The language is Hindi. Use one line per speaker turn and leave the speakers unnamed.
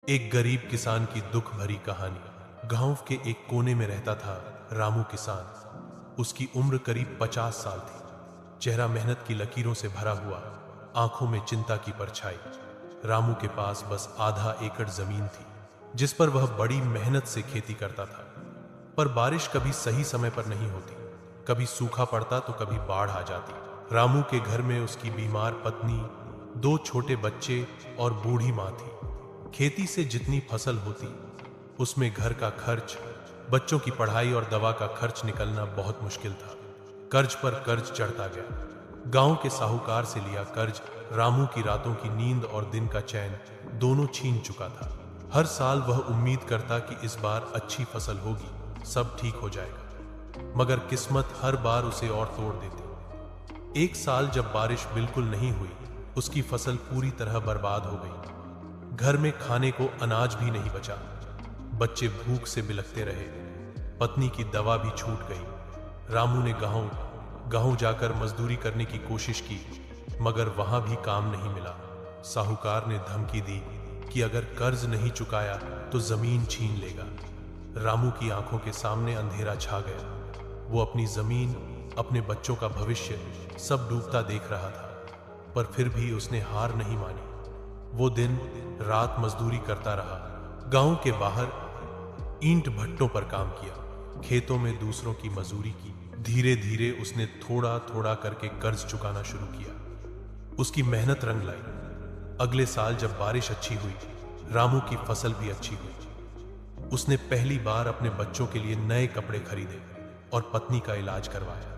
एक गरीब किसान की दुख भरी कहानी। गांव के एक कोने में रहता था रामू किसान। उसकी उम्र करीब 50 साल थी। चेहरा मेहनत की लकीरों से भरा हुआ, आंखों में चिंता की परछाई। रामू के पास बस आधा एकड़ जमीन थी जिस पर वह बड़ी मेहनत से खेती करता था। पर बारिश कभी सही समय पर नहीं होती, कभी सूखा पड़ता तो कभी बाढ़ आ जाती। रामू के घर में उसकी बीमार पत्नी, 2 छोटे बच्चे और बूढ़ी माँ थी। खेती से जितनी फसल होती उसमें घर का खर्च, बच्चों की पढ़ाई और दवा का खर्च निकलना बहुत मुश्किल था। कर्ज पर कर्ज चढ़ता गया। गांव के साहूकार से लिया कर्ज रामू की रातों की नींद और दिन का चैन दोनों छीन चुका था। हर साल वह उम्मीद करता कि इस बार अच्छी फसल होगी, सब ठीक हो जाएगा, मगर किस्मत हर बार उसे और तोड़ देती। एक साल जब बारिश बिल्कुल नहीं हुई, उसकी फसल पूरी तरह बर्बाद हो गई। घर में खाने को अनाज भी नहीं बचा। बच्चे भूख से बिलखते रहे। पत्नी की दवा भी छूट गई। रामू ने गांव जाकर मजदूरी करने की कोशिश की, मगर वहां भी काम नहीं मिला। साहूकार ने धमकी दी कि अगर कर्ज नहीं चुकाया तो जमीन छीन लेगा। रामू की आंखों के सामने अंधेरा छा गया। वो अपनी जमीन, अपने बच्चों का भविष्य सब डूबता देख रहा था, पर फिर भी उसने हार नहीं मानी। वो दिन रात मजदूरी करता रहा। गांव के बाहर ईंट भट्टों पर काम किया, खेतों में दूसरों की मजदूरी की। धीरे धीरे उसने थोड़ा थोड़ा करके कर्ज चुकाना शुरू किया। उसकी मेहनत रंग लाई। अगले साल जब बारिश अच्छी हुई, रामू की फसल भी अच्छी हुई। उसने पहली बार अपने बच्चों के लिए नए कपड़े खरीदे और पत्नी का इलाज करवाया।